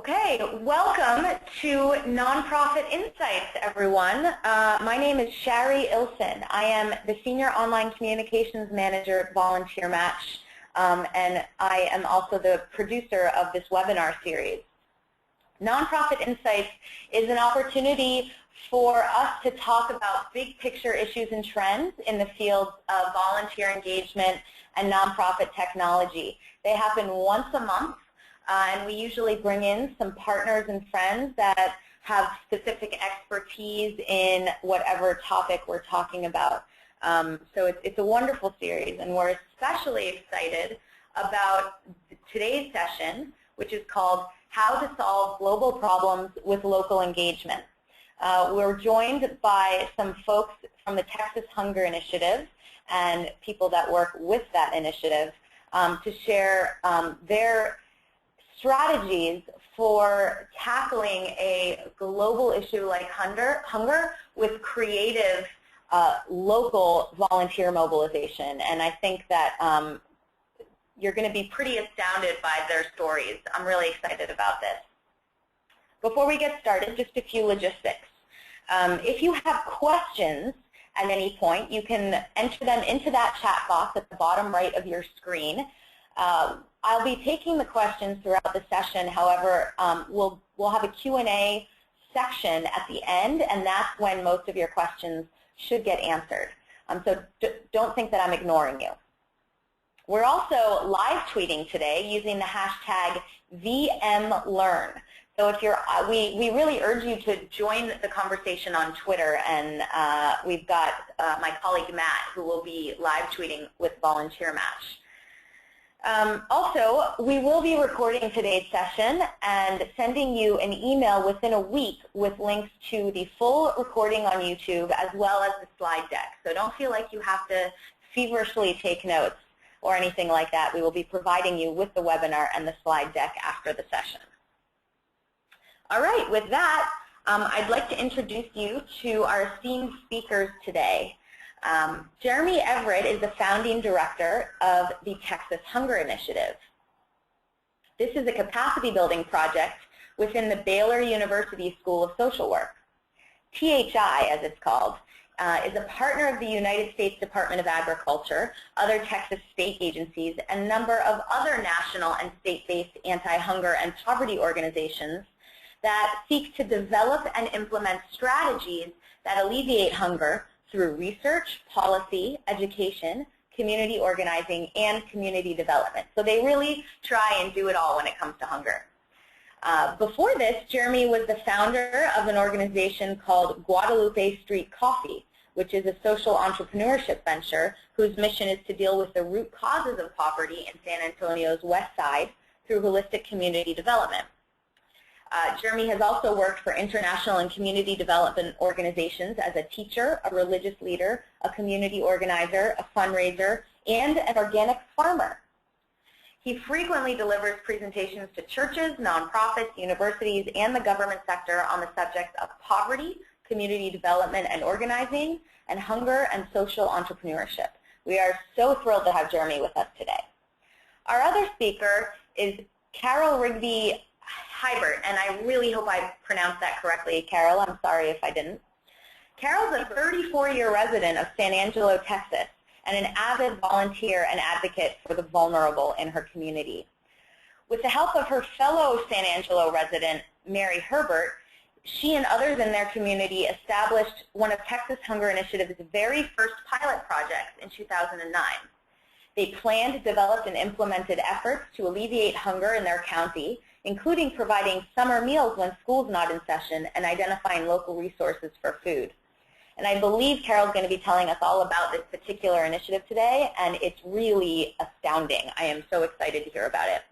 Okay, welcome to Nonprofit Insights, everyone. My name is Shari Ilson. I am the Senior Online Communications Manager at VolunteerMatch, and I am also the producer of this webinar series. Nonprofit Insights is an opportunity for us to talk about big picture issues and trends in the fields of volunteer engagement and nonprofit technology. They happen once a month. And we usually bring in some partners and friends that have specific expertise in whatever topic we're talking about. So it's a wonderful series, and we're especially excited about today's session, which is called How to Solve Global Problems with Local Engagement. We're joined by some folks from the Texas Hunger Initiative and people that work with that initiative to share their strategies for tackling a global issue like hunger with creative local volunteer mobilization. And I think that you're going to be pretty astounded by their stories. I'm really excited about this. Before we get started, just a few logistics. If you have questions at any point, you can enter them into that chat box at the bottom right of your screen. I'll be taking the questions throughout the session. However, we'll have a Q&A section at the end, and that's when most of your questions should get answered. So don't think that I'm ignoring you. We're also live tweeting today using the hashtag VMLearn. So if you're, we really urge you to join the conversation on Twitter, and we've got my colleague Matt who will be live tweeting with VolunteerMatch. Also, we will be recording today's session and sending you an email within a week with links to the full recording on YouTube as well as the slide deck. So don't feel like you have to feverishly take notes or anything like that. We will be providing you with the webinar and the slide deck after the session. All right, with that, I'd like to introduce you to our esteemed speakers today. Jeremy Everett is the founding director of the Texas Hunger Initiative. This is a capacity building project within the Baylor University School of Social Work. THI, as it's called, is a partner of the United States Department of Agriculture, other Texas state agencies, and a number of other national and state-based anti-hunger and poverty organizations that seek to develop and implement strategies that alleviate hunger through research, policy, education, community organizing, and community development. So they really try and do it all when it comes to hunger. Before this, Jeremy was the founder of an organization called Guadalupe Street Coffee, which is a social entrepreneurship venture whose mission is to deal with the root causes of poverty in San Antonio's west side through holistic community development. Jeremy has also worked for international and community development organizations as a teacher, a religious leader, a community organizer, a fundraiser, and an organic farmer. He frequently delivers presentations to churches, nonprofits, universities, and the government sector on the subjects of poverty, community development and organizing, and hunger and social entrepreneurship. We are so thrilled to have Jeremy with us today. Our other speaker is Carol Rigby-Hiebert, and I really hope I pronounced that correctly, Carol. I'm sorry if I didn't. Carol's a 34-year resident of San Angelo, Texas, and an avid volunteer and advocate for the vulnerable in her community. With the help of her fellow San Angelo resident, Mary Herbert, she and others in their community established one of Texas Hunger Initiative's very first pilot projects in 2009. They planned, developed, and implemented efforts to alleviate hunger in their county, including providing summer meals when school's not in session and identifying local resources for food. And I believe Carol's going to be telling us all about this particular initiative today, and it's really astounding. I am so excited to hear about it.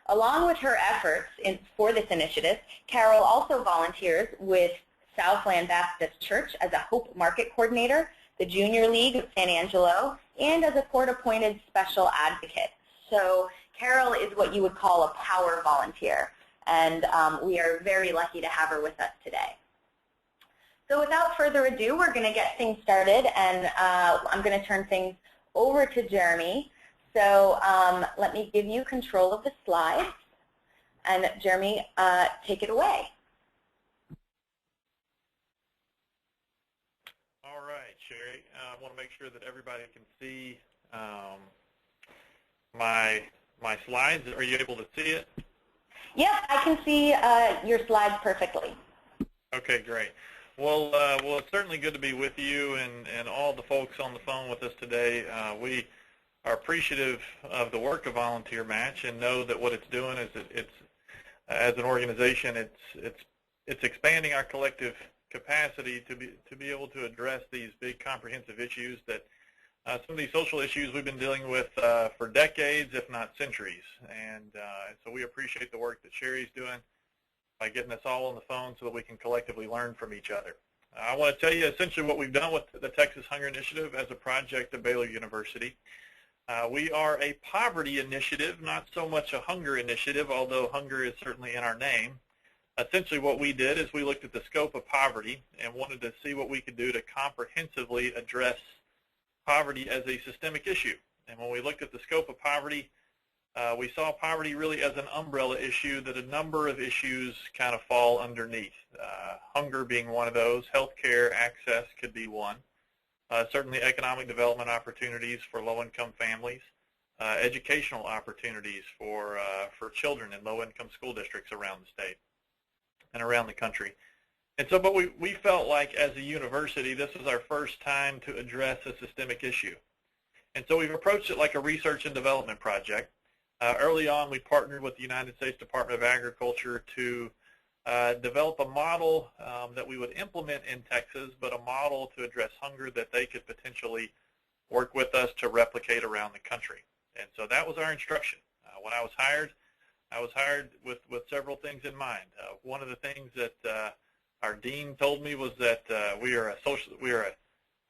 Along with her efforts for this initiative, Carol also volunteers with Southland Baptist Church as a Hope Market Coordinator, the Junior League of San Angelo, and as a court-appointed special advocate. So Carol is what you would call a power volunteer, and we are very lucky to have her with us today. So without further ado, we're going to get things started, and I'm going to turn things over to Jeremy. So let me give you control of the slides, And Jeremy, take it away. All right, Sherry. I want to make sure that everybody can see my slides. Are you able to see it? Yeah, I can see your slides perfectly. Okay, great. Well, it's certainly good to be with you and all the folks on the phone with us today. We are appreciative of the work of VolunteerMatch and know that what it's doing is it's as an organization, it's expanding our collective capacity to be able to address these big comprehensive issues that some of these social issues we've been dealing with for decades, if not centuries. And so we appreciate the work that Sherry's doing by getting us all on the phone so that we can collectively learn from each other. I want to tell you essentially what we've done with the Texas Hunger Initiative as a project at Baylor University. We are a poverty initiative, not so much a hunger initiative, although hunger is certainly in our name. Essentially what we did is we looked at the scope of poverty and wanted to see what we could do to comprehensively address poverty as a systemic issue. And when we looked at the scope of poverty, we saw poverty really as an umbrella issue that a number of issues kind of fall underneath. Hunger being one of those, healthcare access could be one. Certainly economic development opportunities for low-income families, educational opportunities for children in low-income school districts around the state and around the country. And so, but we felt like as a university, this was our first time to address a systemic issue. And so we've approached it like a research and development project. Early on, we partnered with the United States Department of Agriculture to develop a model that we would implement in Texas, but a model to address hunger that they could potentially work with us to replicate around the country. And so that was our instruction. When I was hired with several things in mind. One of the things that our dean told me was that we are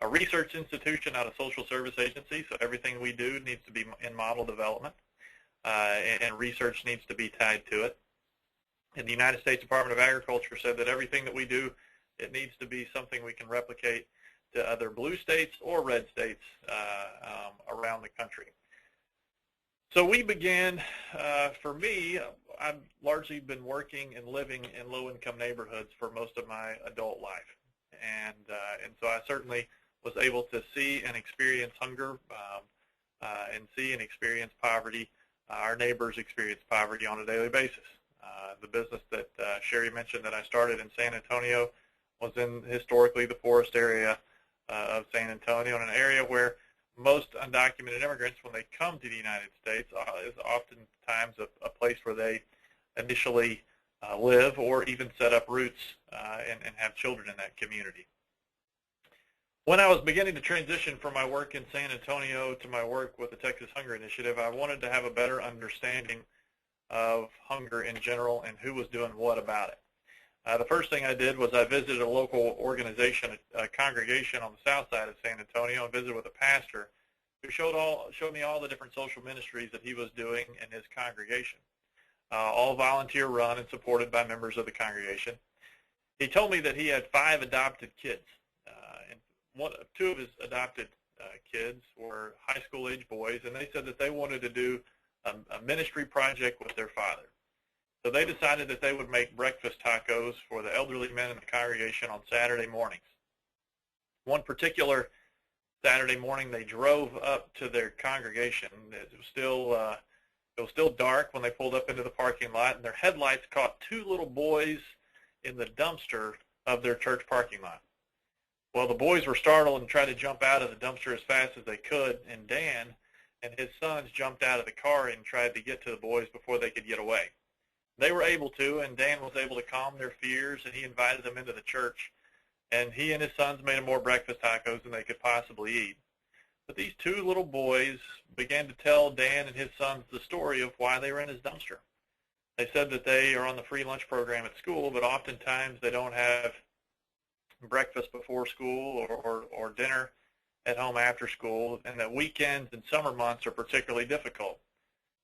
a research institution, not a social service agency, so everything we do needs to be in model development, and research needs to be tied to it. And the United States Department of Agriculture said that everything that we do, it needs to be something we can replicate to other blue states or red states around the country. So we began, for me, I've largely been working and living in low-income neighborhoods for most of my adult life. And so I certainly was able to see and experience hunger and see and experience poverty. Our neighbors experience poverty on a daily basis. The business that Sherry mentioned that I started in San Antonio was in historically the poorest area of San Antonio, in an area where most undocumented immigrants, when they come to the United States, is oftentimes a place where they initially live or even set up roots and have children in that community. When I was beginning to transition from my work in San Antonio to my work with the Texas Hunger Initiative, I wanted to have a better understanding of hunger in general and who was doing what about it. The first thing I did was I visited a local organization, a congregation on the south side of San Antonio, and visited with a pastor who showed me all the different social ministries that he was doing in his congregation, all volunteer run and supported by members of the congregation. He told me that he had 5 adopted kids, and 2 of his adopted kids were high school age boys, and they said that they wanted to do a ministry project with their father. So they decided that they would make breakfast tacos for the elderly men in the congregation on Saturday mornings. One particular Saturday morning, they drove up to their congregation. It was still dark when they pulled up into the parking lot, and their headlights caught 2 little boys in the dumpster of their church parking lot. Well, the boys were startled and tried to jump out of the dumpster as fast as they could, and Dan and his sons jumped out of the car and tried to get to the boys before they could get away. They were able to, and Dan was able to calm their fears, and he invited them into the church, and he and his sons made them more breakfast tacos than they could possibly eat. But these 2 little boys began to tell Dan and his sons the story of why they were in his dumpster. They said that they are on the free lunch program at school, but oftentimes they don't have breakfast before school or dinner at home after school, and that weekends and summer months are particularly difficult.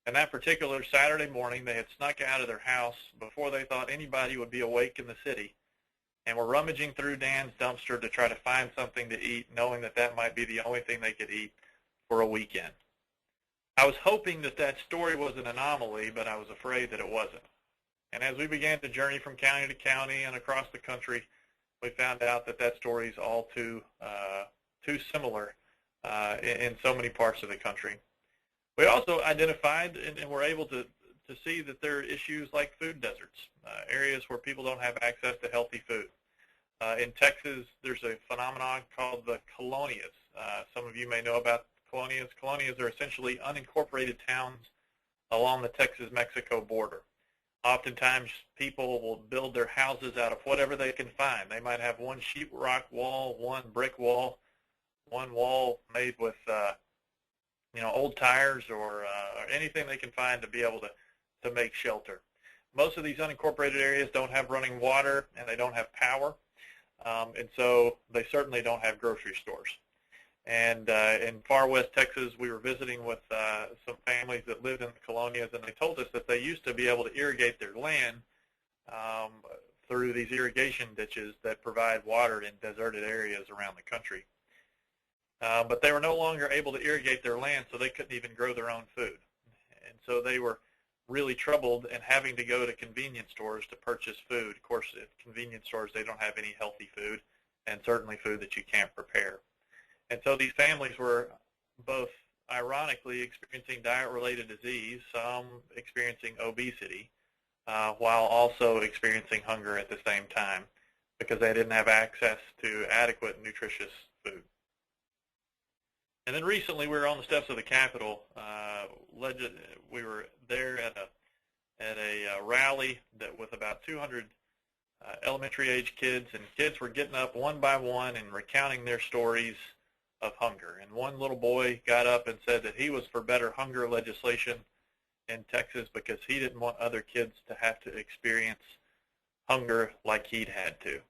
And that particular Saturday morning, they had snuck out of their house before they thought anybody would be awake in the city, and were rummaging through Dan's dumpster to try to find something to eat, knowing that that might be the only thing they could eat for a weekend. I was hoping that that story was an anomaly, but I was afraid that it wasn't. And as we began to journey from county to county and across the country, we found out that that story is all too similar in so many parts of the country. We also identified and were able to see that there are issues like food deserts, areas where people don't have access to healthy food. In Texas, there's a phenomenon called the colonias. Some of you may know about colonias. Colonias are essentially unincorporated towns along the Texas-Mexico border. Oftentimes, people will build their houses out of whatever they can find. They might have one sheetrock wall, one brick wall, one wall made with old tires or anything they can find to be able to make shelter. Most of these unincorporated areas don't have running water and they don't have power, and so they certainly don't have grocery stores. And in far west Texas, we were visiting with some families that lived in the colonias, and they told us that they used to be able to irrigate their land through these irrigation ditches that provide water in deserted areas around the country. But they were no longer able to irrigate their land, so they couldn't even grow their own food. And so they were really troubled and having to go to convenience stores to purchase food. Of course, at convenience stores, they don't have any healthy food, and certainly food that you can't prepare. And so these families were both ironically experiencing diet-related disease, some experiencing obesity, while also experiencing hunger at the same time because they didn't have access to adequate, nutritious food. And then recently we were on the steps of the Capitol. We were there at a rally that with about 200 elementary-age kids, and kids were getting up one by one and recounting their stories of hunger. And one little boy got up and said that he was for better hunger legislation in Texas because he didn't want other kids to have to experience hunger like he'd had to.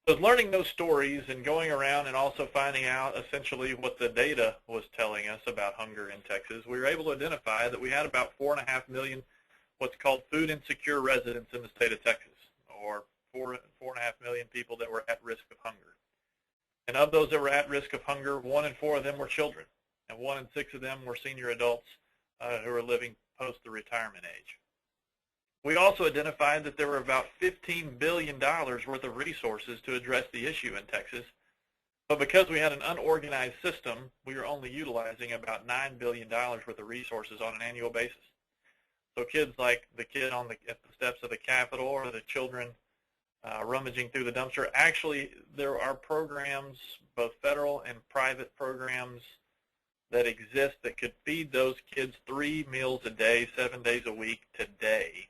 So learning those stories and going around and also finding out essentially what the data was telling us about hunger in Texas, we were able to identify that we had about 4.5 million what's called food insecure residents in the state of Texas, or 4.5 million people that were at risk of hunger. And of those that were at risk of hunger, 1 in 4 of them were children, and 1 in 6 of them were senior adults who were living post the retirement age. We also identified that there were about $15 billion worth of resources to address the issue in Texas, but because we had an unorganized system, we were only utilizing about $9 billion worth of resources on an annual basis. So kids like the kid at the steps of the Capitol or the children rummaging through the dumpster, actually there are programs, both federal and private programs, that exist that could feed those kids 3 meals a day, 7 days a week today.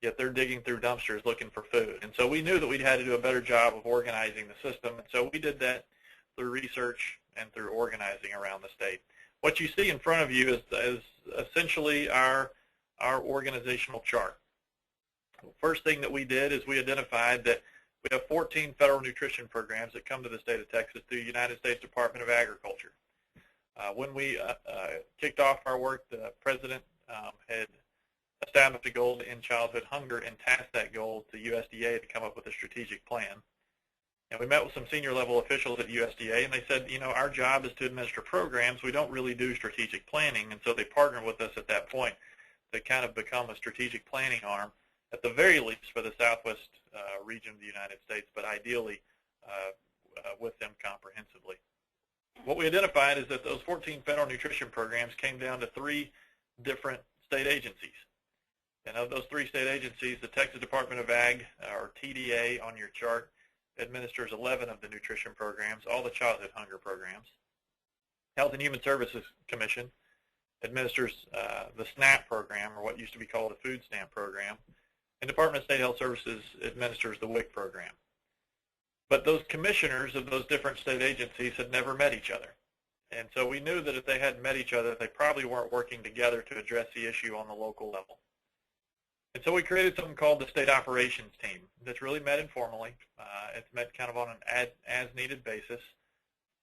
Yet they're digging through dumpsters looking for food. And so we knew that we'd had to do a better job of organizing the system, and so we did that through research and through organizing around the state. What you see in front of you is essentially our organizational chart. First thing that we did is we identified that we have 14 federal nutrition programs that come to the state of Texas through the United States Department of Agriculture. When we kicked off our work, the president had established a goal to end childhood hunger and tasked that goal to USDA to come up with a strategic plan. And we met with some senior level officials at USDA, and they said, our job is to administer programs. We don't really do strategic planning. And so they partnered with us at that point to kind of become a strategic planning arm, at the very least for the southwest region of the United States, but ideally with them comprehensively. What we identified is that those 14 federal nutrition programs came down to 3 different state agencies. And of those 3 state agencies, the Texas Department of Ag, or TDA on your chart, administers 11 of the nutrition programs, all the childhood hunger programs. Health and Human Services Commission administers the SNAP program, or what used to be called a food stamp program. And Department of State Health Services administers the WIC program. But those commissioners of those different state agencies had never met each other. And so we knew that if they hadn't met each other, they probably weren't working together to address the issue on the local level. And so we created something called the State Operations Team that's really met informally. It's met kind of on an as-needed basis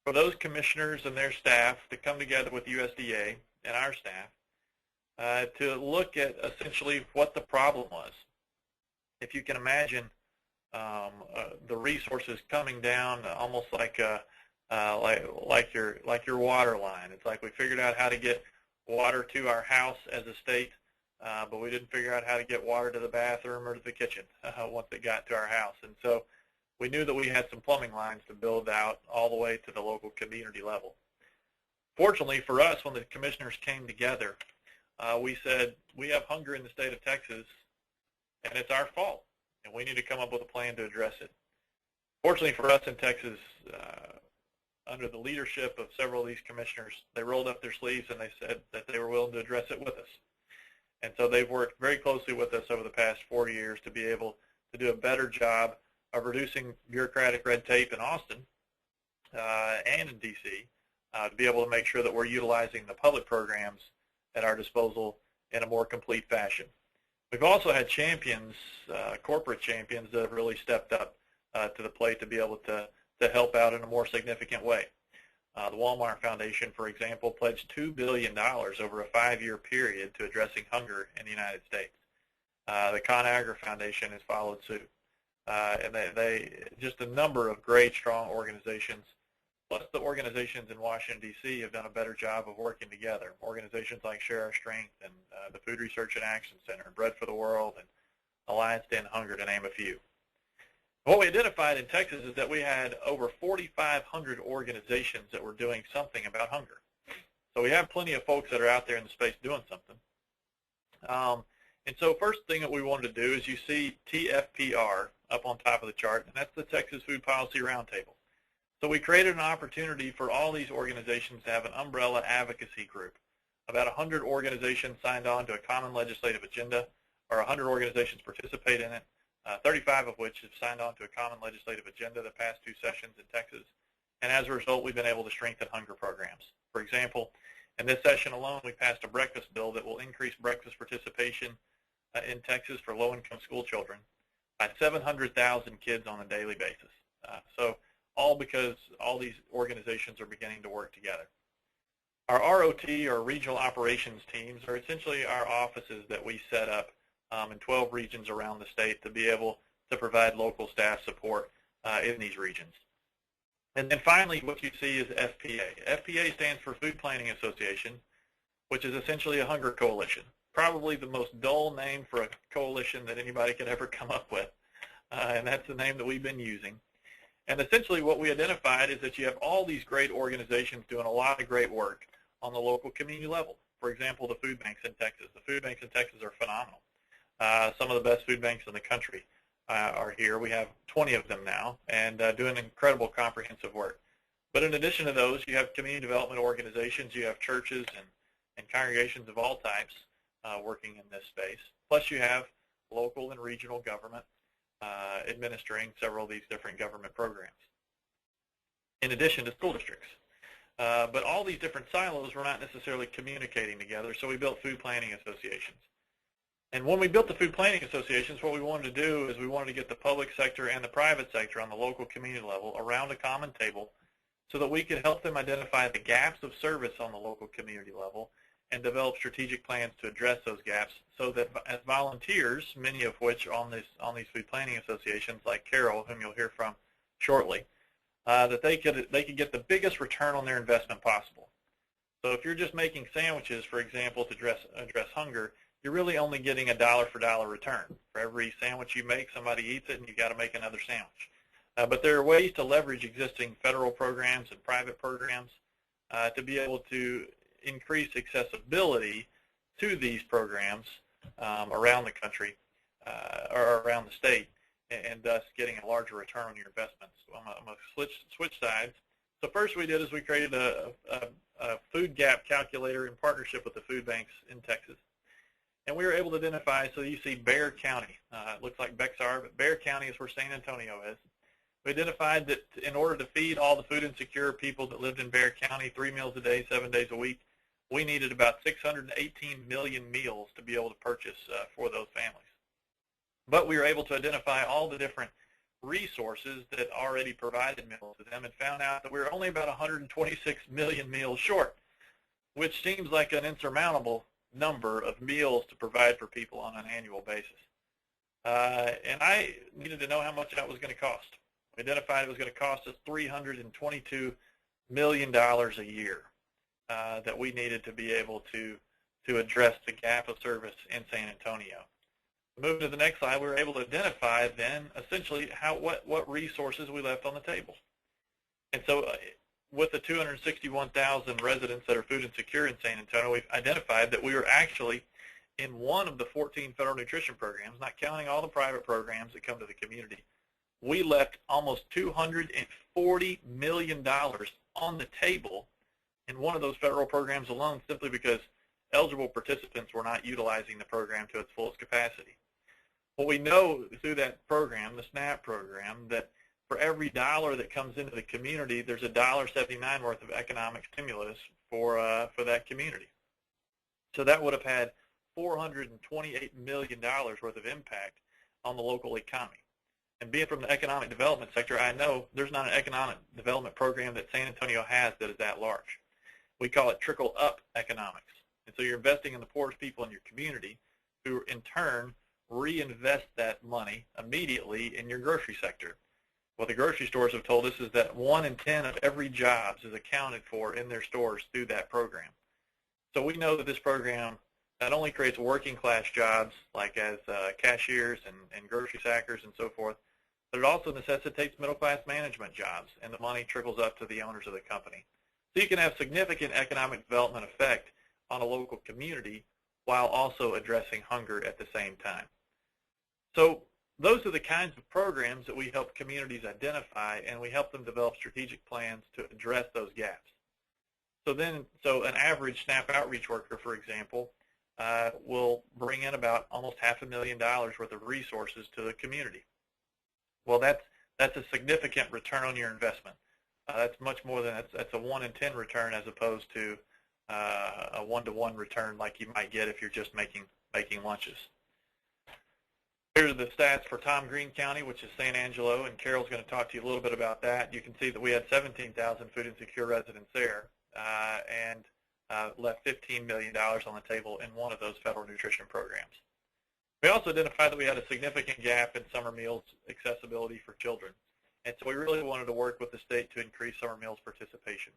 for those commissioners and their staff to come together with USDA and our staff to look at essentially what the problem was. If you can imagine the resources coming down almost like your water line. It's like we figured out how to get water to our house as a state but we didn't figure out how to get water to the bathroom or to the kitchen once it got to our house. And so we knew that we had some plumbing lines to build out all the way to the local community level. Fortunately for us, when the commissioners came together, we said, we have hunger in the state of Texas, and it's our fault, and we need to come up with a plan to address it. Fortunately for us in Texas, under the leadership of several of these commissioners, they rolled up their sleeves and they said that they were willing to address it with us. And so they've worked very closely with us over the past 4 years to be able to do a better job of reducing bureaucratic red tape in Austin and in D.C. To be able to make sure that we're utilizing the public programs at our disposal in a more complete fashion. We've also had champions, corporate champions, that have really stepped up to the plate to be able to help out in a more significant way. The Walmart Foundation, for example, pledged $2 billion over a 5-year period to addressing hunger in the United States. The ConAgra Foundation has followed suit. And they just a number of great, strong organizations, plus the organizations in Washington, D.C. have done a better job of working together. Organizations like Share Our Strength and the Food Research and Action Center, and Bread for the World, and Alliance to End Hunger, to name a few. What we identified in Texas is that we had over 4,500 organizations that were doing something about hunger. So we have plenty of folks that are out there in the space doing something. And so first thing that we wanted to do is you see TFPR up on top of the chart, and that's the Texas Food Policy Roundtable. So we created an opportunity for all these organizations to have an umbrella advocacy group. About 100 organizations signed on to a common legislative agenda, or 100 organizations participate in it. 35 of which have signed on to a common legislative agenda the past 2 sessions in Texas. And as a result, we've been able to strengthen hunger programs. For example, in this session alone, we passed a breakfast bill that will increase breakfast participation in Texas for low-income school children by 700,000 kids on a daily basis. So all because all these organizations are beginning to work together. Our ROT, or Regional Operations Teams, are essentially our offices that we set up in 12 regions around the state to be able to provide local staff support in these regions. And then finally, what you see is FPA. FPA stands for Food Planning Association, which is essentially a hunger coalition. Probably the most dull name for a coalition that anybody could ever come up with, and that's the name that we've been using. And essentially what we identified is that you have all these great organizations doing a lot of great work on the local community level. For example, the food banks in Texas. The food banks in Texas are phenomenal. Some of the best food banks in the country are here. We have 20 of them now, and doing incredible comprehensive work. But in addition to those, you have community development organizations, you have churches and congregations of all types working in this space. Plus you have local and regional government administering several of these different government programs, in addition to school districts. But all these different silos were not necessarily communicating together, so we built food planning associations. And when we built the food planning associations, what we wanted to do is we wanted to get the public sector and the private sector on the local community level around a common table so that we could help them identify the gaps of service on the local community level and develop strategic plans to address those gaps, so that as volunteers, many of which on these food planning associations, like Carol, whom you'll hear from shortly, that they could get the biggest return on their investment possible. So if you're just making sandwiches, for example, to address hunger, you're really only getting a dollar for dollar return. For every sandwich you make, somebody eats it, and you've got to make another sandwich. But there are ways to leverage existing federal programs and private programs to be able to increase accessibility to these programs around the country or around the state, and thus getting a larger return on your investments. So I'm going to switch sides. So first we did is we created a food gap calculator in partnership with the food banks in Texas. And we were able to identify, so you see Bexar County. It looks like Bexar, but Bexar County is where San Antonio is. We identified that in order to feed all the food insecure people that lived in Bexar County 3 meals a day, 7 days a week, we needed about 618 million meals to be able to purchase for those families. But we were able to identify all the different resources that already provided meals to them and found out that we were only about 126 million meals short, which seems like an insurmountable number of meals to provide for people on an annual basis. And I needed to know how much that was going to cost. We identified it was going to cost us $322 million a year that we needed to be able to to address the gap of service in San Antonio. Moving to the next slide, we were able to identify then essentially what resources we left on the table. And so with the 261,000 residents that are food insecure in San Antonio, we've identified that we were actually in one of the 14 federal nutrition programs, not counting all the private programs that come to the community. We left almost $240 million on the table in one of those federal programs alone, simply because eligible participants were not utilizing the program to its fullest capacity. Well, we know through that program, the SNAP program, that for every dollar that comes into the community, there's $1.79 worth of economic stimulus for that community. So that would have had $428 million worth of impact on the local economy. And being from the economic development sector, I know there's not an economic development program that San Antonio has that is that large. We call it trickle-up economics. And so you're investing in the poorest people in your community, who in turn reinvest that money immediately in your grocery sector. What the grocery stores have told us is that 1 in 10 of every jobs is accounted for in their stores through that program. So we know that this program not only creates working class jobs like as cashiers and grocery stackers and so forth, but it also necessitates middle class management jobs, and the money trickles up to the owners of the company. So you can have significant economic development effect on a local community while also addressing hunger at the same time. So those are the kinds of programs that we help communities identify, and we help them develop strategic plans to address those gaps. So an average SNAP outreach worker, for example, will bring in about almost $500,000 worth of resources to the community. Well, that's a significant return on your investment. That's much more than that's a 1 in 10 return, as opposed to a 1-to-1 return like you might get if you're just making lunches. Here are the stats for Tom Green County, which is San Angelo, and Carol's going to talk to you a little bit about that. You can see that we had 17,000 food insecure residents there, and left $15 million on the table in one of those federal nutrition programs. We also identified that we had a significant gap in summer meals accessibility for children, and so we really wanted to work with the state to increase summer meals participation.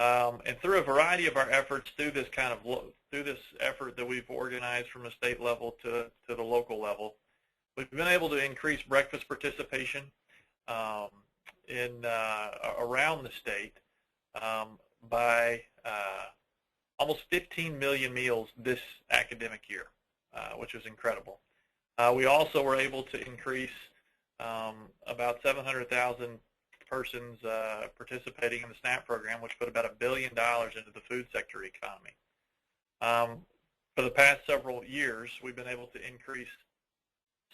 And through a variety of our efforts, through this effort that we've organized from the state level to the local level, we've been able to increase breakfast participation around the state by almost 15 million meals this academic year, which was incredible. We also were able to increase about 700,000 persons participating in the SNAP program, which put about $1 billion into the food sector economy. For the past several years, we've been able to increase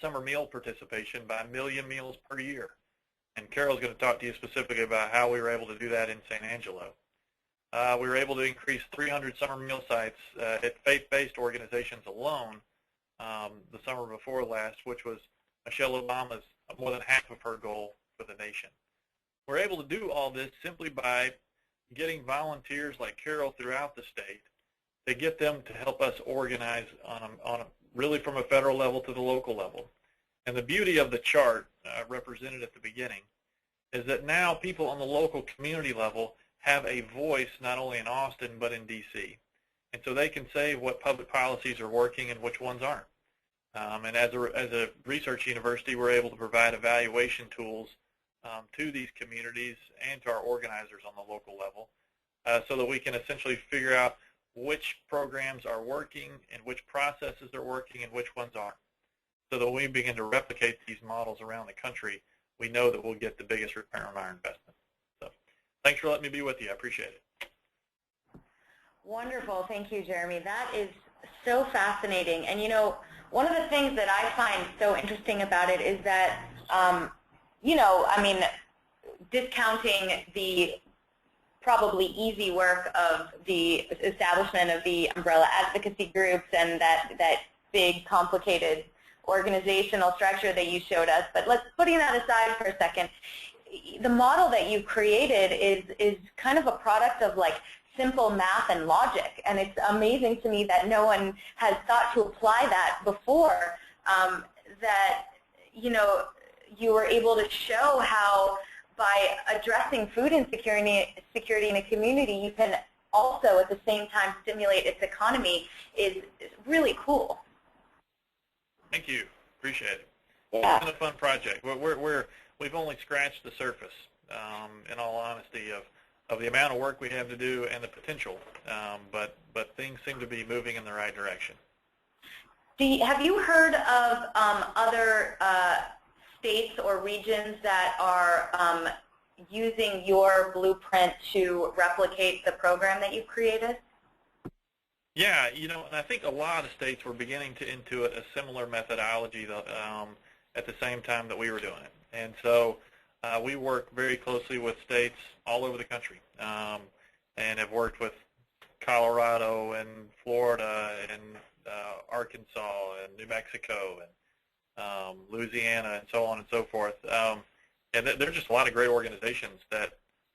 summer meal participation by 1 million meals per year. And Carol's going to talk to you specifically about how we were able to do that in San Angelo. We were able to increase 300 summer meal sites at faith-based organizations alone the summer before last, which was Michelle Obama's more than half of her goal for the nation. We're able to do all this simply by getting volunteers like Carol throughout the state to get them to help us organize really from a federal level to the local level. And the beauty of the chart represented at the beginning is that now people on the local community level have a voice not only in Austin but in D.C. And so they can say what public policies are working and which ones aren't. And as a research university, we're able to provide evaluation tools to these communities and to our organizers on the local level so that we can essentially figure out which programs are working and which processes are working and which ones aren't. So that when we begin to replicate these models around the country, we know that we'll get the biggest return on our investment. So thanks for letting me be with you. I appreciate it. Wonderful. Thank you, Jeremy. That is so fascinating. And, you know, one of the things that I find so interesting about it is that, you know, I mean, discounting the probably easy work of the establishment of the umbrella advocacy groups and that big, complicated organizational structure that you showed us. But putting that aside for a second, the model that you've created is kind of a product of like simple math and logic, and it's amazing to me that no one has thought to apply that before, that, you know, you were able to show how by addressing food insecurity in a community, you can also at the same time stimulate its economy is really cool. Thank you. Appreciate it. Yeah. It's been a fun project. We've only scratched the surface, in all honesty, of the amount of work we have to do and the potential, but things seem to be moving in the right direction. Have you heard of other states or regions that are using your blueprint to replicate the program that you've created? Yeah, you know, and I think a lot of states were beginning to intuit a similar methodology at the same time that we were doing it. And so we work very closely with states all over the country, and have worked with Colorado and Florida and Arkansas and New Mexico and Louisiana and so on and so forth. And there are just a lot of great organizations that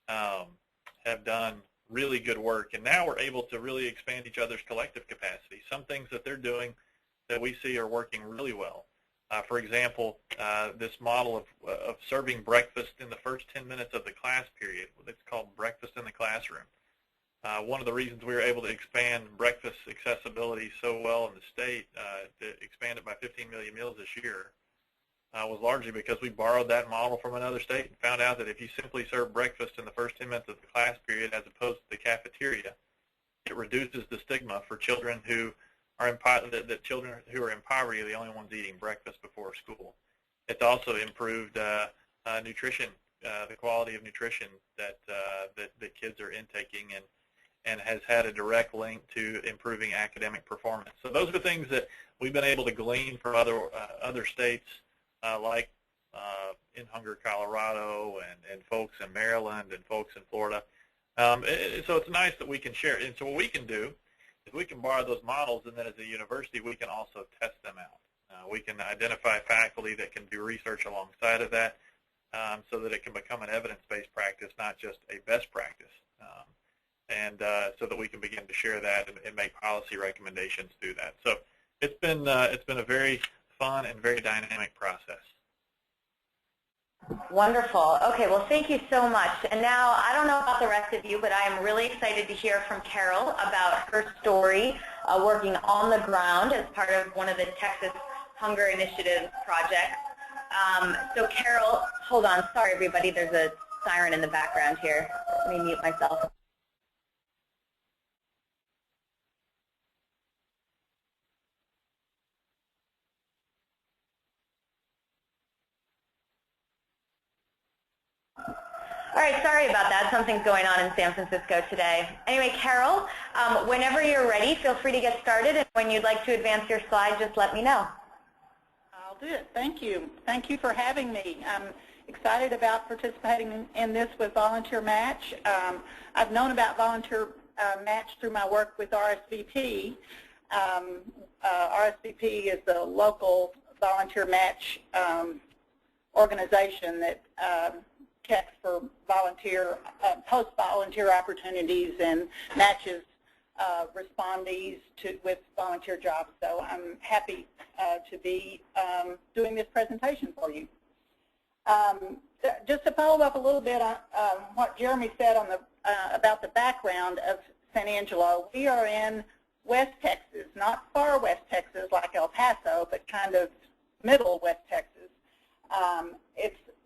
have done really good work, and now we're able to really expand each other's collective capacity. Some things that they're doing that we see are working really well. For example, this model of serving breakfast in the first 10 minutes of the class period, it's called Breakfast in the Classroom. One of the reasons we were able to expand breakfast accessibility so well in the state, to expand it by 15 million meals this year, was largely because we borrowed that model from another state and found out that if you simply serve breakfast in the first 10 minutes of the class period as opposed to the cafeteria, it reduces the stigma for children who are that children who are in poverty are the only ones eating breakfast before school. It's also improved nutrition, the quality of nutrition that kids are intaking, and has had a direct link to improving academic performance. So those are the things that we've been able to glean from other states, like in Hunger, Colorado, and folks in Maryland and folks in Florida. So it's nice that we can share it. And so what we can do is we can borrow those models, and then as a university we can also test them out. We can identify faculty that can do research alongside of that, so that it can become an evidence-based practice, not just a best practice. And so that we can begin to share that and make policy recommendations through that. So it's been a very fun and very dynamic process. Wonderful. Okay, well, thank you so much. And now, I don't know about the rest of you, but I am really excited to hear from Carol about her story working on the ground as part of one of the Texas Hunger Initiative projects. So Carol, hold on. Sorry, everybody. There's a siren in the background here. Let me mute myself. All right, sorry about that. Something's going on in San Francisco today. Anyway, Carol, whenever you're ready, feel free to get started. And when you'd like to advance your slide, just let me know. I'll do it. Thank you. Thank you for having me. I'm excited about participating in this with VolunteerMatch. I've known about VolunteerMatch through my work with RSVP. RSVP is the local VolunteerMatch organization that checks for post-volunteer opportunities and matches respondees with volunteer jobs. So I'm happy to be doing this presentation for you. Just to follow up a little bit on what Jeremy said on about the background of San Angelo, we are in West Texas, not far West Texas like El Paso, but kind of middle West Texas.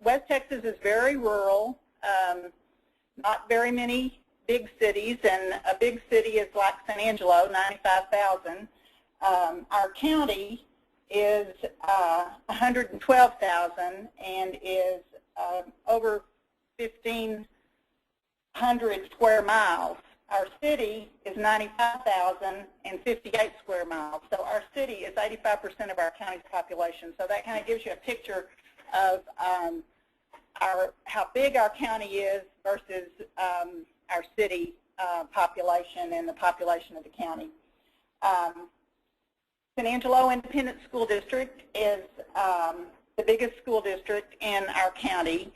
West Texas is very rural, not very many big cities, and a big city is like San Angelo, 95,000. Our county is 112,000 and is over 1,500 square miles. Our city is 95,000 and 58 square miles. So our city is 85% of our county's population. So that kind of gives you a picture of how big our county is versus our city population and the population of the county. San Angelo Independent School District is the biggest school district in our county.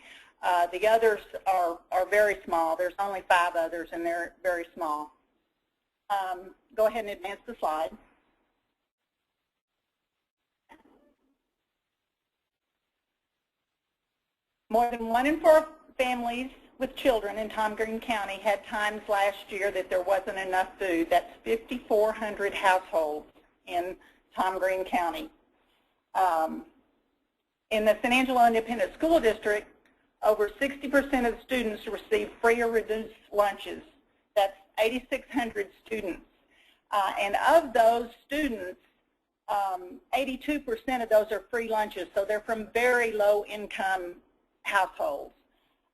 The others are very small. There's only 5 others, and they're very small. Go ahead and advance the slide. More than 1 in 4 families with children in Tom Green County had times last year that there wasn't enough food. That's 5,400 households in Tom Green County. In the San Angelo Independent School District, over 60% of the students receive free or reduced lunches. That's 8,600 students. And of those students, 82% of those are free lunches, so they're from very low income households.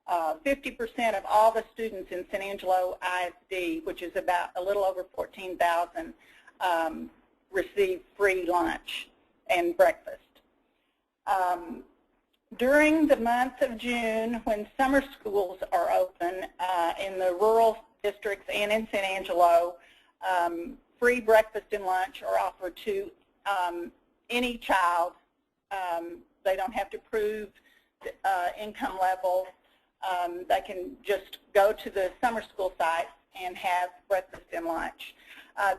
50% of all the students in San Angelo ISD, which is about a little over 14,000, receive free lunch and breakfast. During the month of June, when summer schools are open in the rural districts and in San Angelo, free breakfast and lunch are offered to any child. They don't have to prove income level. They can just go to the summer school sites and have breakfast and lunch.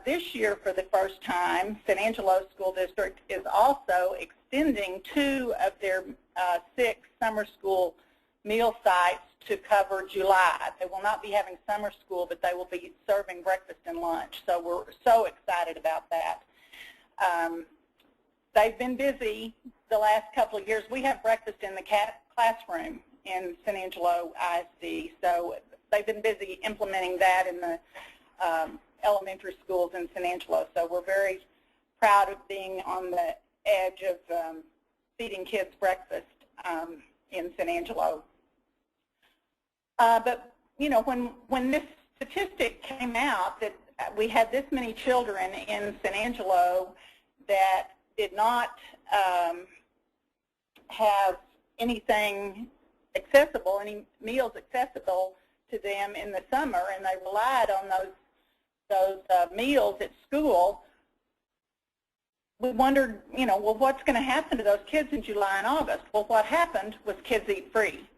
This year, for the first time, San Angelo School District is also extending 2 of their 6 summer school meal sites to cover July. They will not be having summer school, but they will be serving breakfast and lunch. So we're so excited about that. They've been busy the last couple of years. We have breakfast in the classroom in San Angelo ISD, so they've been busy implementing that in the elementary schools in San Angelo. So we're very proud of being on the edge of feeding kids breakfast in San Angelo. But you know, when this statistic came out that we had this many children in San Angelo that did not have anything accessible, any meals accessible to them in the summer, and they relied on those meals at school, we wondered, you know, well, what's going to happen to those kids in July and August? Well, what happened was Kids Eat Free.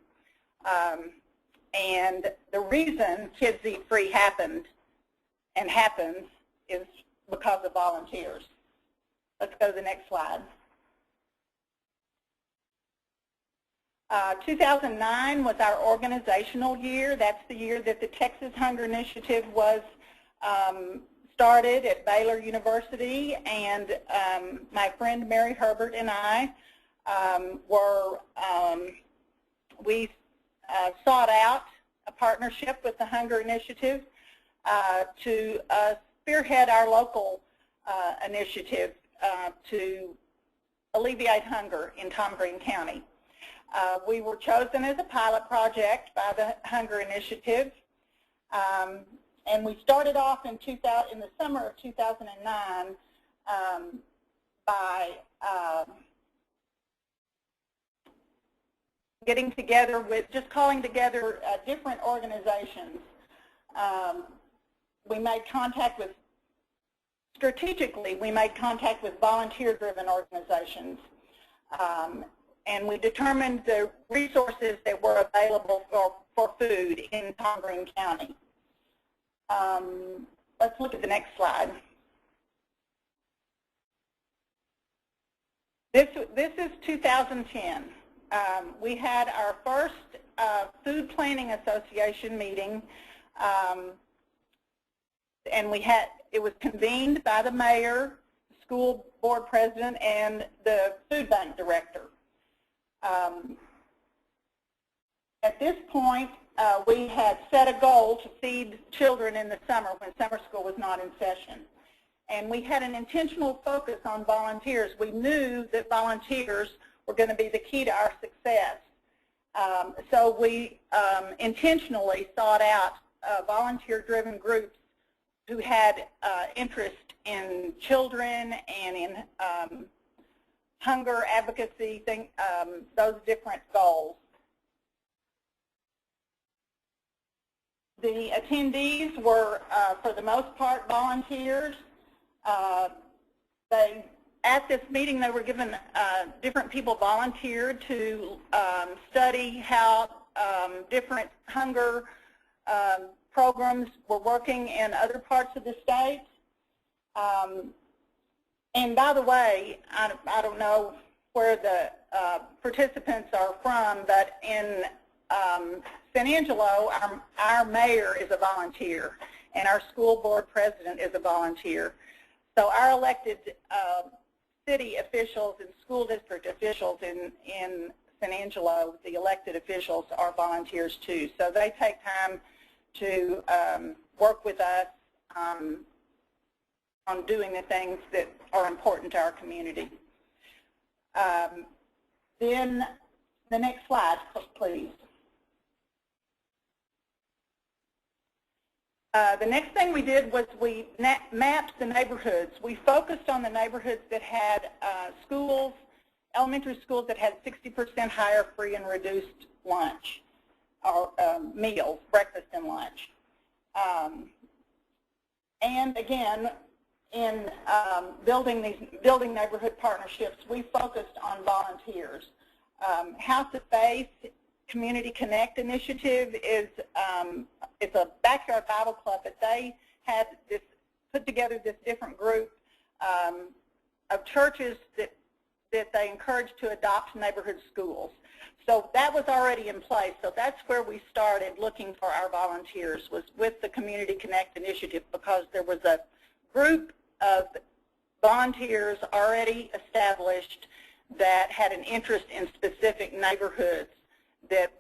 And the reason Kids Eat Free happened and happens is because of volunteers. Let's go to the next slide. 2009 was our organizational year. That's the year that the Texas Hunger Initiative was started at Baylor University, and my friend Mary Herbert and I we sought out a partnership with the Hunger Initiative to spearhead our local initiative to alleviate hunger in Tom Green County. We were chosen as a pilot project by the Hunger Initiative, and we started off in the summer of 2009 by getting together just calling together different organizations. Strategically, we made contact with volunteer-driven organizations, and we determined the resources that were available for food in Tom Green County. Let's look at the next slide. This is 2010. We had our first Food Planning Association meeting, and it was convened by the mayor, school board president, and the food bank director. At this point, we had set a goal to feed children in the summer when summer school was not in session. And we had an intentional focus on volunteers. We knew that volunteers were going to be the key to our success. So we intentionally sought out volunteer-driven groups who had interest in children and in hunger advocacy, those different goals. The attendees were, for the most part, volunteers. At this meeting, they were given, different people volunteered to study how different hunger programs were working in other parts of the state. And by the way, I don't know where the participants are from, but in San Angelo, our mayor is a volunteer, and our school board president is a volunteer. So our elected city officials and school district officials in San Angelo, the elected officials, are volunteers too. So they take time to work with us on doing the things that are important to our community. Then the next slide, please. The next thing we did was we mapped the neighborhoods. We focused on the neighborhoods that had schools, elementary schools that had 60% higher free and reduced lunch, or meals, breakfast and lunch. And again, in building neighborhood partnerships, we focused on volunteers. House of Faith Community Connect initiative is it's a backyard Bible club, but they had put together this different group of churches that they encouraged to adopt neighborhood schools. So that was already in place. So that's where we started looking for our volunteers, was with the Community Connect initiative, because there was a group of volunteers already established that had an interest in specific neighborhoods that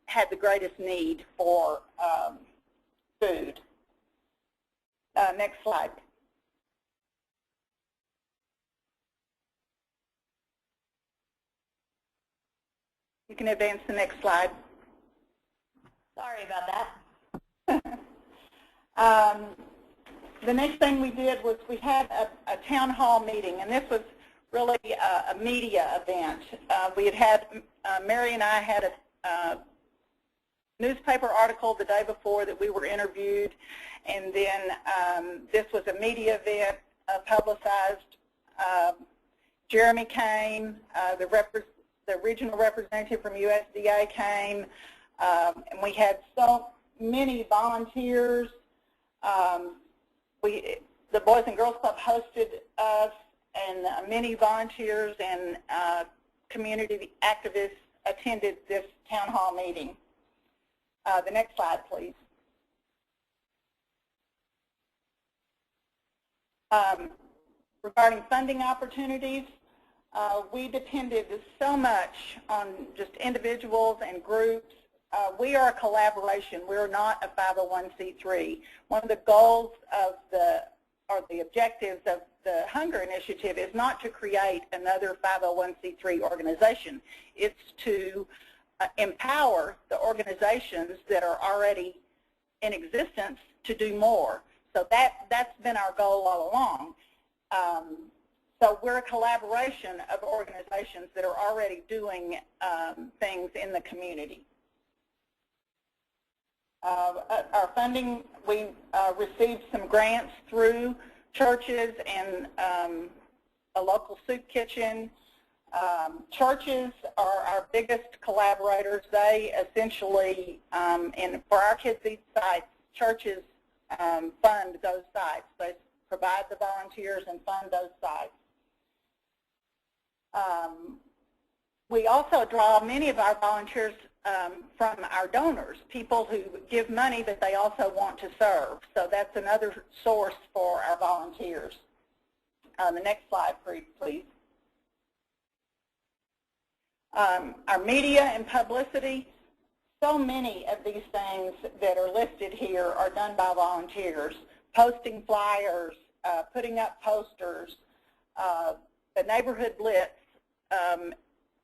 had the greatest need for food. Next slide. You can advance the next slide. Sorry about that. The next thing we did was we had a town hall meeting, and this was really a media event. We had Mary and I had a newspaper article the day before that we were interviewed, and then this was a media event publicized. Jeremy came, the regional representative from USDA came, and we had so many volunteers. The Boys and Girls Club hosted us, and many volunteers and community activists attended this town hall meeting. The next slide, please. Regarding funding opportunities, we depended so much on just individuals and groups. We are a collaboration. We're not a 501c3. One of the goals of the objectives of the Hunger Initiative is not to create another 501c3 organization. It's to empower the organizations that are already in existence to do more. So that's been our goal all along. So we're a collaboration of organizations that are already doing things in the community. Our funding, we received some grants through churches and a local soup kitchen. Churches are our biggest collaborators. They essentially, and for our Kids Eat sites, churches fund those sites. They provide the volunteers and fund those sites. We also draw many of our volunteers from our donors, people who give money but they also want to serve. So that's another source for our volunteers. The next slide, please. Our media and publicity, so many of these things that are listed here are done by volunteers. Posting flyers, putting up posters, the neighborhood blitz.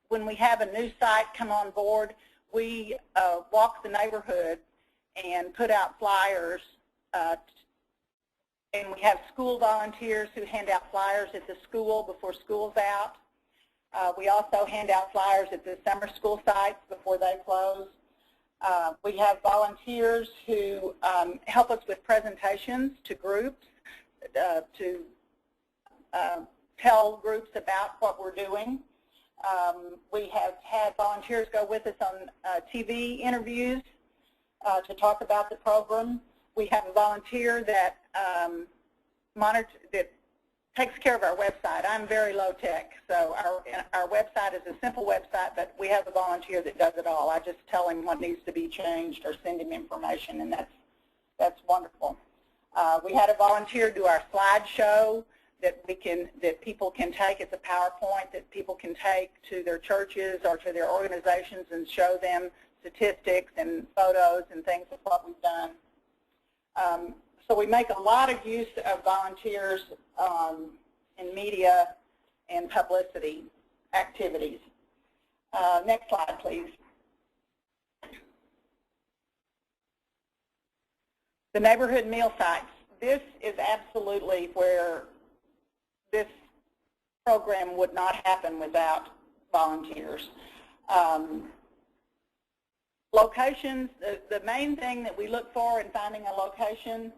When we have a new site come on board, we walk the neighborhood and put out flyers, and we have school volunteers who hand out flyers at the school before school's out. We also hand out flyers at the summer school sites before they close. We have volunteers who help us with presentations to groups, to tell groups about what we're doing. We have had volunteers go with us on TV interviews to talk about the program. We have a volunteer that takes care of our website. I'm very low tech, so our website is a simple website, but we have a volunteer that does it all. I just tell him what needs to be changed or send him information, and that's wonderful. We had a volunteer do our slideshow that people can take. It's a PowerPoint that people can take to their churches or to their organizations and show them statistics and photos and things of what we've done. So we make a lot of use of volunteers in media and publicity activities. Next slide, please. The neighborhood meal sites. This is absolutely where this program would not happen without volunteers. Locations, the main thing that we look for in finding a location,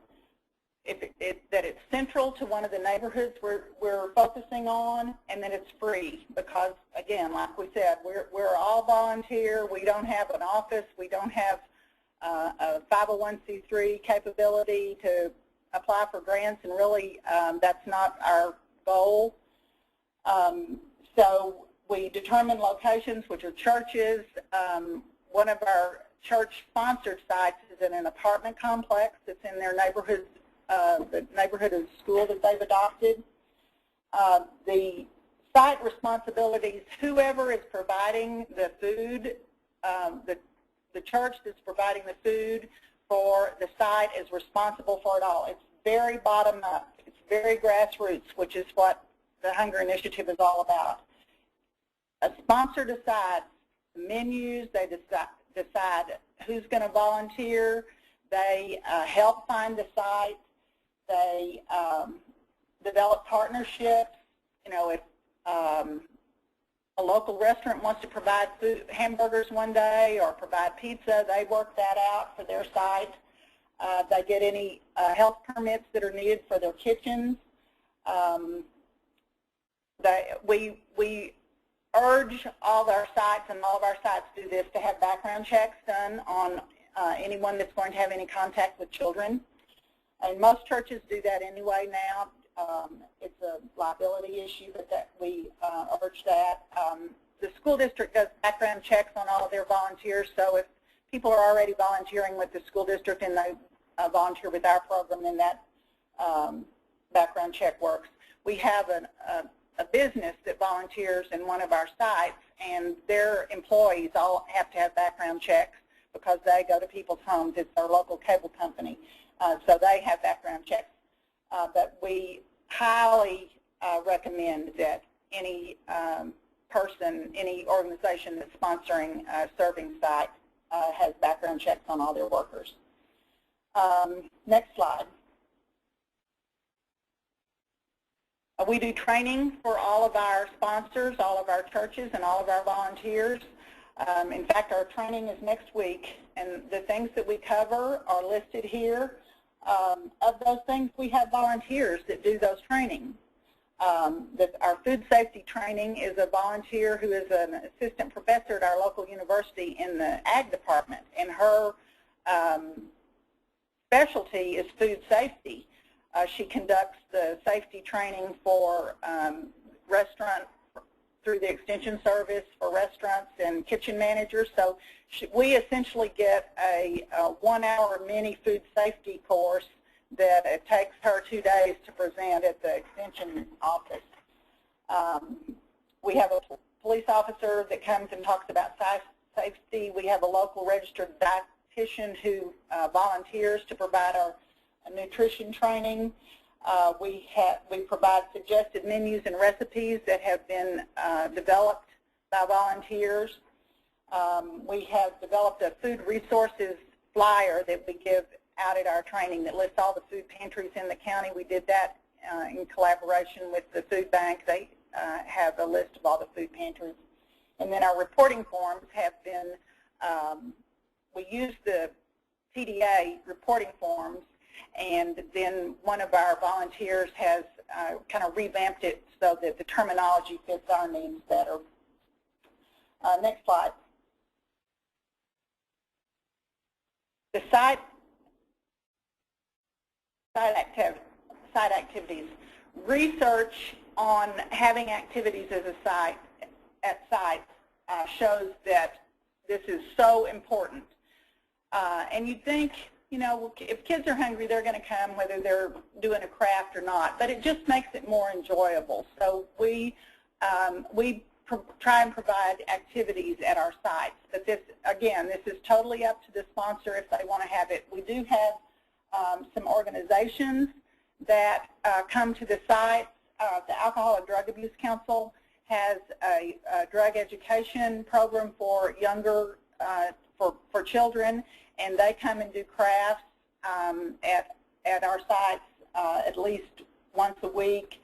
that it's central to one of the neighborhoods we're focusing on, and that it's free, because again, like we said, we're all volunteer. We don't have an office. We don't have a 501c3 capability to apply for grants, and really that's not our goal. So we determine locations, which are churches. One of our church-sponsored sites is in an apartment complex that's in their neighborhood, the neighborhood of the school that they've adopted. The site responsibilities, whoever is providing the food, the church that's providing the food for the site is responsible for it all. It's very bottom up. It's very grassroots, which is what the Hunger Initiative is all about. A sponsor decides the menus, they decide who's going to volunteer, they help find the site, they develop partnerships. You know, if a local restaurant wants to provide food, hamburgers one day or provide pizza, they work that out for their site. They get any health permits that are needed for their kitchens. We urge all of our sites, and all of our sites do this, to have background checks done on anyone that's going to have any contact with children. And most churches do that anyway now. It's a liability issue, but that we urge that. The school district does background checks on all of their volunteers, so if people are already volunteering with the school district and they volunteer with our program, then that background check works. We have a business that volunteers in one of our sites, and their employees all have to have background checks because they go to people's homes. It's our local cable company, so they have background checks. But we highly recommend that any person, any organization that's sponsoring a serving site has background checks on all their workers. Next slide. We do training for all of our sponsors, all of our churches, and all of our volunteers. In fact, our training is next week, and the things that we cover are listed here. Of those things, we have volunteers that do those trainings. Our food safety training is a volunteer who is an assistant professor at our local university in the ag department, and her specialty is food safety. She conducts the safety training for restaurants, through the extension service for restaurants and kitchen managers. So we essentially get a 1-hour mini food safety course that it takes her 2 days to present at the extension office. We have a police officer that comes and talks about safety. We have a local registered dietitian who volunteers to provide our nutrition training. We provide suggested menus and recipes that have been developed by volunteers. We have developed a food resources flyer that we give out at our training that lists all the food pantries in the county. We did that in collaboration with the food bank. They have a list of all the food pantries. And then our reporting forms have been, we use the TDA reporting forms, and then one of our volunteers has kind of revamped it so that the terminology fits our needs better. Next slide. The site activities. research on having activities as a site at sites shows that this is so important. And you'd think, you know, if kids are hungry, they're going to come whether they're doing a craft or not. But it just makes it more enjoyable. So we try and provide activities at our sites. But this, again, this is totally up to the sponsor if they want to have it. We do have some organizations that come to the sites. The Alcohol and Drug Abuse Council has a drug education program for younger, for children, and they come and do crafts at our sites at least once a week.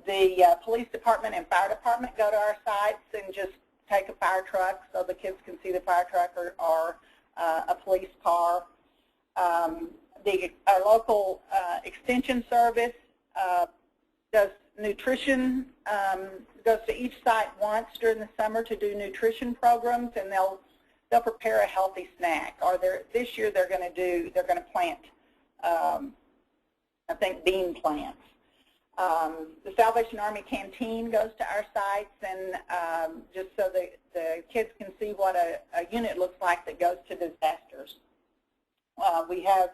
The police department and fire department go to our sites and just take a fire truck so the kids can see the fire truck or a police car. Our local extension service does nutrition, goes to each site once during the summer to do nutrition programs, and they'll prepare a healthy snack. Or this year they're going to plant, I think, bean plants. The Salvation Army Canteen goes to our sites, and just so the kids can see what a unit looks like that goes to disasters. We have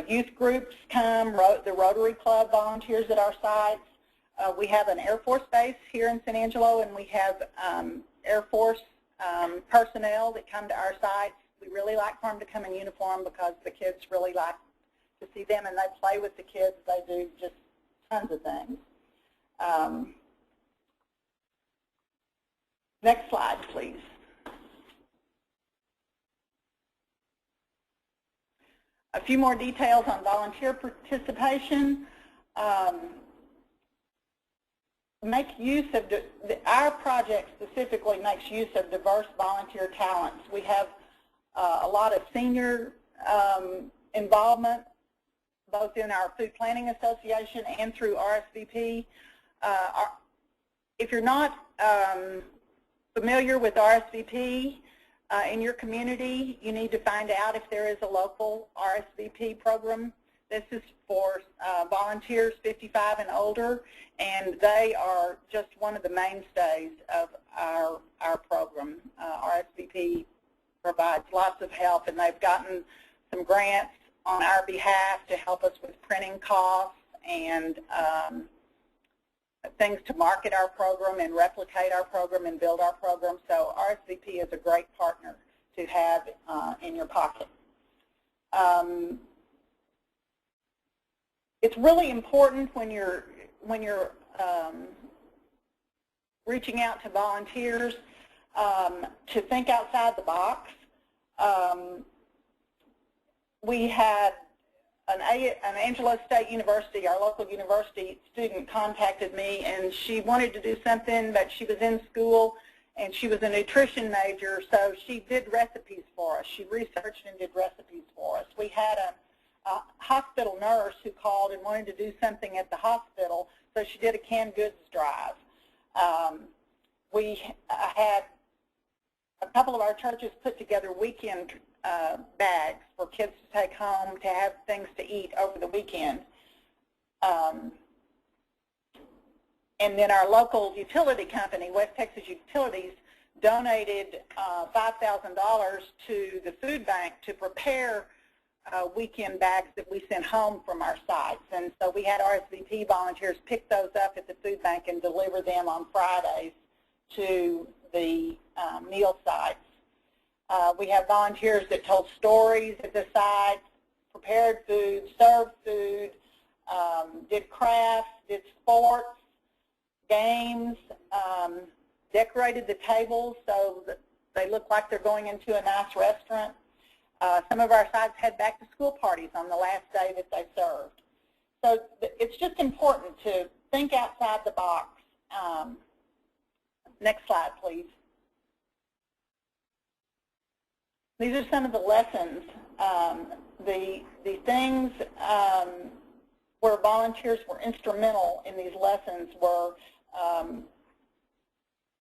youth groups come, the Rotary Club volunteers at our sites. We have an Air Force base here in San Angelo, and we have Air Force personnel that come to our sites. We really like for them to come in uniform because the kids really like to see them, and they play with the kids. They do just tons of things. Next slide, please. A few more details on volunteer participation. Make use of, our project specifically makes use of diverse volunteer talents. We have a lot of senior involvement, both in our Food Planning Association and through RSVP. If you're not familiar with RSVP in your community, you need to find out if there is a local RSVP program. This is for volunteers 55 and older, and they are just one of the mainstays of our program. RSVP provides lots of help, and they've gotten some grants on our behalf to help us with printing costs and things to market our program and replicate our program and build our program. So RSVP is a great partner to have in your pocket. It's really important when you're reaching out to volunteers to think outside the box. We had an Angelo State University, our local university student, contacted me, and she wanted to do something, but she was in school and she was a nutrition major, so she did recipes for us. She researched and did recipes for us. We had a hospital nurse who called and wanted to do something at the hospital, so she did a canned goods drive. We had a couple of our churches put together weekend bags for kids to take home to have things to eat over the weekend. And then our local utility company, West Texas Utilities, donated $5,000 to the food bank to prepare weekend bags that we sent home from our sites. And so we had RSVP volunteers pick those up at the food bank and deliver them on Fridays to the meal sites. We have volunteers that told stories at the sites, prepared food, served food, did crafts, did sports, games, decorated the tables so that they look like they're going into a nice restaurant. Some of our sites had back-to-school parties on the last day that they served. So it's just important to think outside the box. Next slide, please. These are some of the lessons. The things where volunteers were instrumental in these lessons were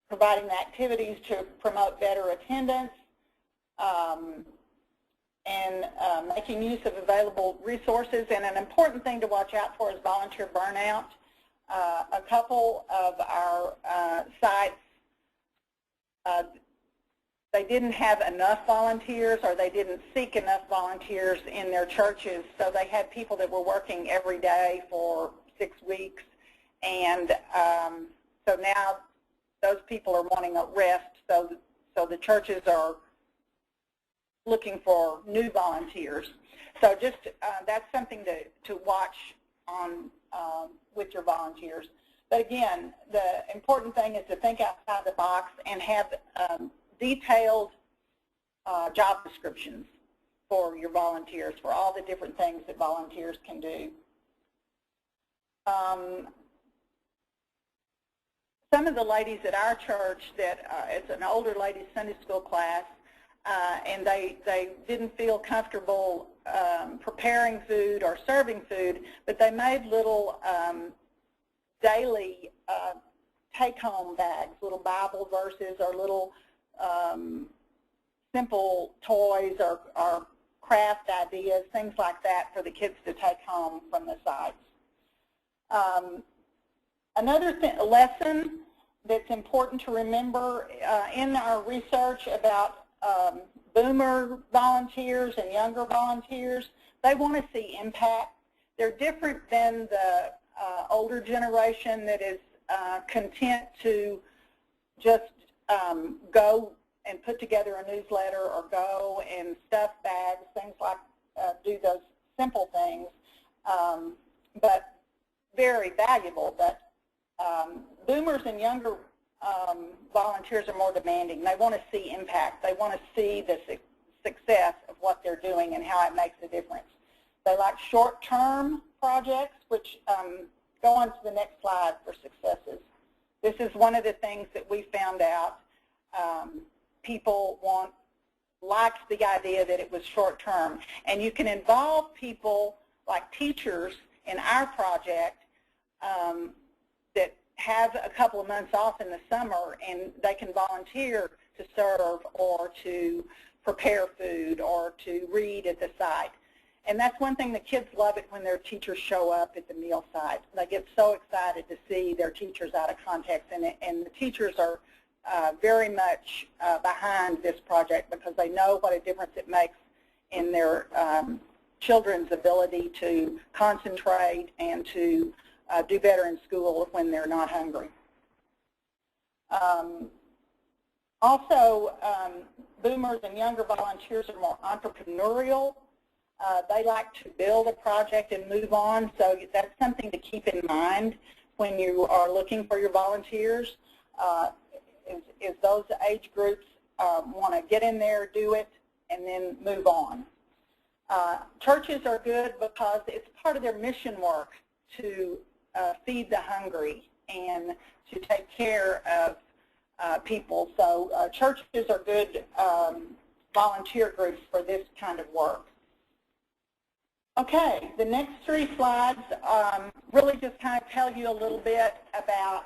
providing the activities to promote better attendance, and making use of available resources. And an important thing to watch out for is volunteer burnout. A couple of our sites, they didn't have enough volunteers, or they didn't seek enough volunteers in their churches, so they had people that were working every day for 6 weeks, and so now those people are wanting a rest, so the churches are looking for new volunteers. So just that's something to watch on with your volunteers. But again, the important thing is to think outside the box and have detailed job descriptions for your volunteers, for all the different things that volunteers can do. Some of the ladies at our church, that it's an older ladies Sunday school class, and they didn't feel comfortable preparing food or serving food, but they made little daily take-home bags, little Bible verses or little simple toys or craft ideas, things like that for the kids to take home from the sites. Another lesson that's important to remember in our research about boomer volunteers and younger volunteers, they want to see impact. They're different than the older generation that is content to just go and put together a newsletter or go and stuff bags, things like do those simple things, but very valuable. But boomers and younger volunteers are more demanding. They want to see impact. They want to see the success of what they're doing and how it makes a difference. They like short-term projects, which go on to the next slide for successes. This is one of the things that we found out. People liked the idea that it was short-term. And you can involve people like teachers in our project that have a couple of months off in the summer, and they can volunteer to serve or to prepare food or to read at the site. And that's one thing, the kids love it when their teachers show up at the meal site. They get so excited to see their teachers out of context, and the teachers are very much behind this project because they know what a difference it makes in their children's ability to concentrate and to do better in school when they're not hungry. Also, boomers and younger volunteers are more entrepreneurial. They like to build a project and move on, so that's something to keep in mind when you are looking for your volunteers, is those age groups want to get in there, do it, and then move on. Churches are good because it's part of their mission work to feed the hungry and to take care of people. So churches are good volunteer groups for this kind of work. Okay, the next 3 slides really just kind of tell you a little bit about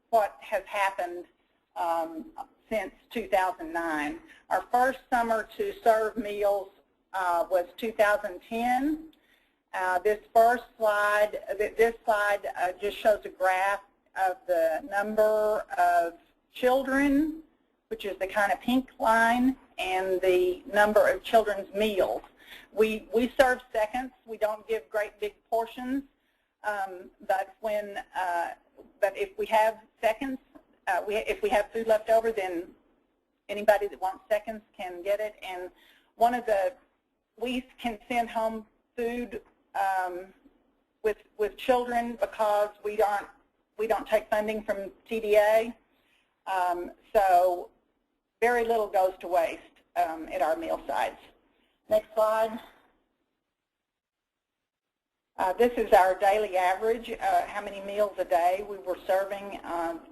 what has happened since 2009. Our first summer to serve meals was 2010. This slide just shows a graph of the number of children, which is the kind of pink line, and the number of children's meals. We serve seconds. We don't give great big portions, but if we have seconds, if we have food left over, then anybody that wants seconds can get it. And we can send home food with children because we don't take funding from TDA, so very little goes to waste at our meal sites. Next slide. This is our daily average, how many meals a day we were serving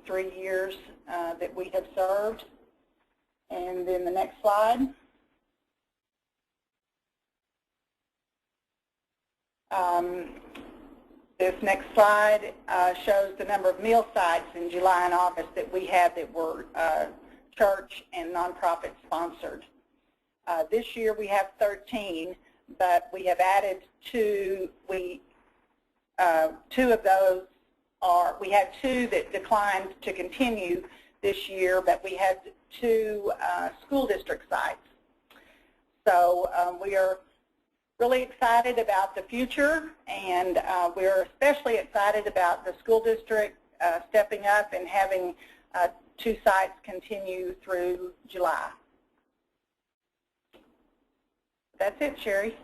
3 years that we have served. And then the next slide. This next slide shows the number of meal sites in July and August that we have that were church and nonprofit sponsored. This year we have 13, but we have added 2 of those we had 2 that declined to continue this year, but we had 2 school district sites. So we are really excited about the future, and we are especially excited about the school district stepping up and having 2 sites continue through July. That's it, Sherry.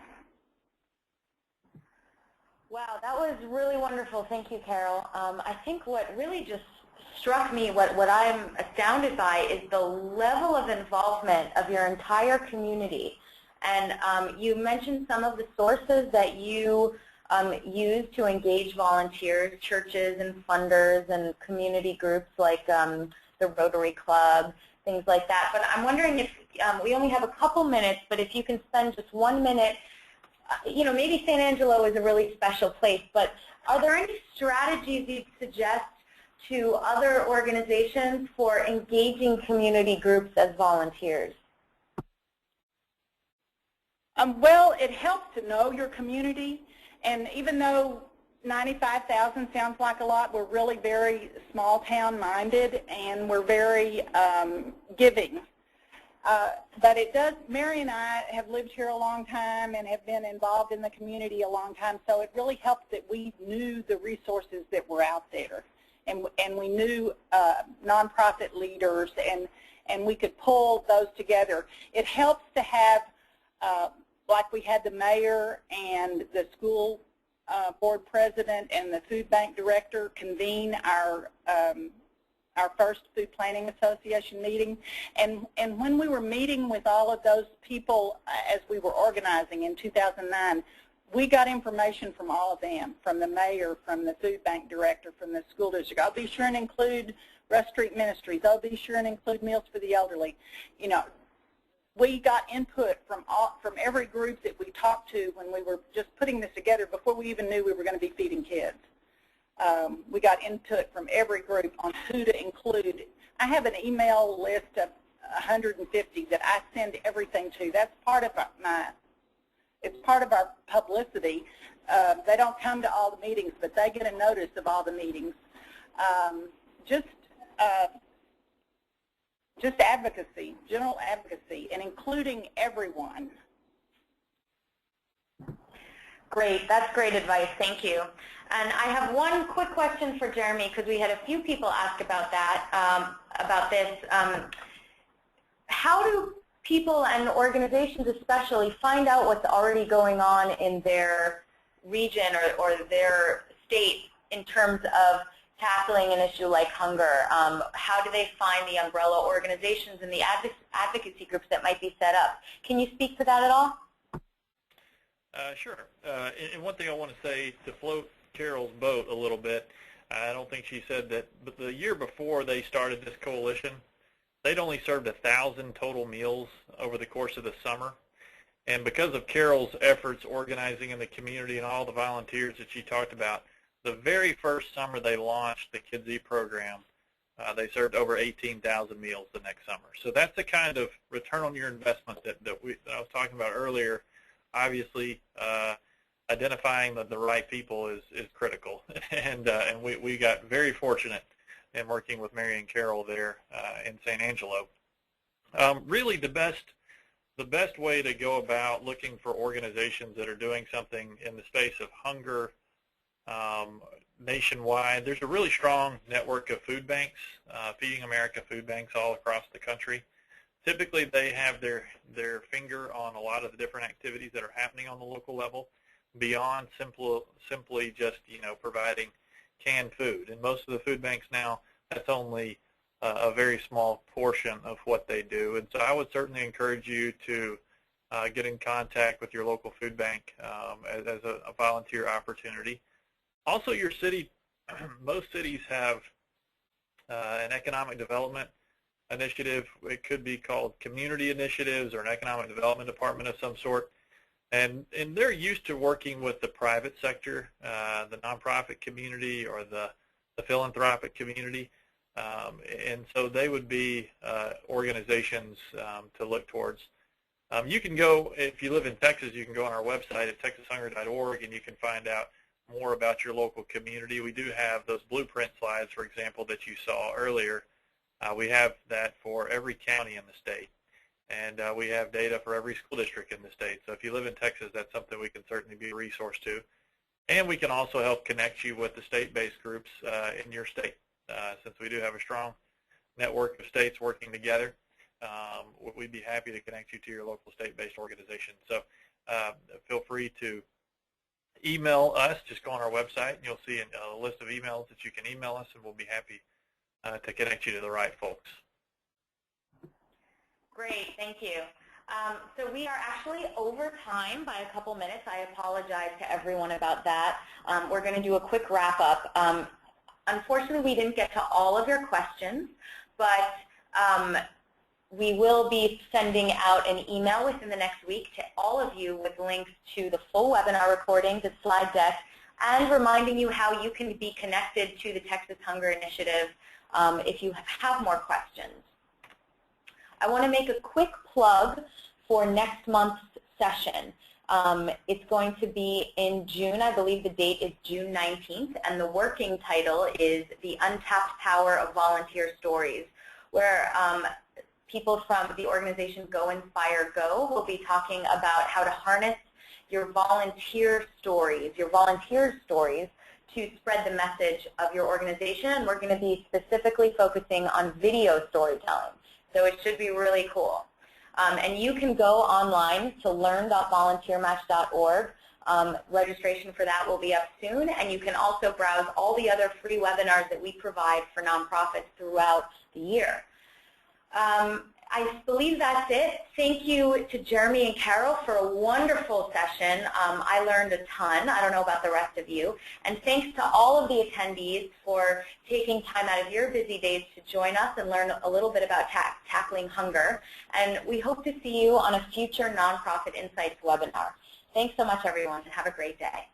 Wow, that was really wonderful. Thank you, Carol. I think what really just struck me, what I'm astounded by, is the level of involvement of your entire community. And you mentioned some of the sources that you use to engage volunteers, churches and funders and community groups like the Rotary Club, things like that. But I'm wondering if, we only have a couple minutes, but if you can spend just 1 minute, you know, maybe San Angelo is a really special place, but are there any strategies you'd suggest to other organizations for engaging community groups as volunteers? Well, it helps to know your community, and even though 95,000 sounds like a lot, we're really very small town minded, and we're very giving. But it does, Mary and I have lived here a long time and have been involved in the community a long time, so it really helped that we knew the resources that were out there, and we knew nonprofit leaders, and we could pull those together. It helps to have, like we had the mayor and the school board president and the food bank director convene our first Food Planning Association meeting, and when we were meeting with all of those people as we were organizing in 2009, we got information from all of them, from the mayor, from the food bank director, from the school district. I'll be sure and include Rush Street Ministries. I'll be sure and include Meals for the Elderly. You know, we got input from every group that we talked to when we were just putting this together before we even knew we were going to be feeding kids. We got input from every group on who to include. I have an email list of 150 that I send everything to. That's part of it's part of our publicity. They don't come to all the meetings, but they get a notice of all the meetings. Just advocacy, general advocacy, and including everyone. Great. That's great advice. Thank you. And I have one quick question for Jeremy, because we had a few people ask about that, about this. How do people and organizations especially find out what's already going on in their region or their state in terms of tackling an issue like hunger? How do they find the umbrella organizations and the advocacy groups that might be set up? Can you speak to that at all? Sure. And one thing I want to say to float Carol's boat a little bit, I don't think she said that, but the year before they started this coalition, they'd only served 1,000 total meals over the course of the summer. And because of Carol's efforts organizing in the community and all the volunteers that she talked about, the very first summer they launched the Kids Eat program, they served over 18,000 meals the next summer. So that's the kind of return on your investment that I was talking about earlier. Obviously, identifying the right people is critical, and we got very fortunate in working with Mary and Carol there in San Angelo. Really, the best way to go about looking for organizations that are doing something in the space of hunger nationwide, there's a really strong network of food banks, Feeding America food banks all across the country. Typically, they have their finger on a lot of the different activities that are happening on the local level, beyond simply just providing canned food. And most of the food banks now, that's only a very small portion of what they do. And so I would certainly encourage you to get in contact with your local food bank as a volunteer opportunity. Also, your city, most cities have an economic development initiative. It could be called community initiatives or an economic development department of some sort. And they're used to working with the private sector, the nonprofit community or the philanthropic community. And so they would be organizations to look towards. You can go, if you live in Texas, you can go on our website at texashunger.org and you can find out more about your local community, we do have those blueprint slides, for example, that you saw earlier. We have that for every county in the state, and we have data for every school district in the state. So if you live in Texas, that's something we can certainly be a resource to. And we can also help connect you with the state-based groups in your state. Since we do have a strong network of states working together, we'd be happy to connect you to your local state-based organization. So feel free to email us. Just go on our website, and you'll see a list of emails that you can email us, and we'll be happy to connect you to the right folks. Great, thank you. So we are actually over time by a couple minutes. I apologize to everyone about that. We're going to do a quick wrap-up. Unfortunately, we didn't get to all of your questions, but we will be sending out an email within the next week to all of you with links to the full webinar recording, the slide deck, and reminding you how you can be connected to the Texas Hunger Initiative if you have more questions. I want to make a quick plug for next month's session. It's going to be in June. I believe the date is June 19th, and the working title is The Untapped Power of Volunteer Stories, where people from the organization Go Inspire Go will be talking about how to harness your volunteers' stories to spread the message of your organization. And we're going to be specifically focusing on video storytelling. So it should be really cool. And you can go online to learn.volunteermatch.org. Registration for that will be up soon. And you can also browse all the other free webinars that we provide for nonprofits throughout the year. I believe that's it. Thank you to Jeremy and Carol for a wonderful session. I learned a ton. I don't know about the rest of you. And thanks to all of the attendees for taking time out of your busy days to join us and learn a little bit about tackling hunger. And we hope to see you on a future Nonprofit Insights webinar. Thanks so much, everyone, and have a great day.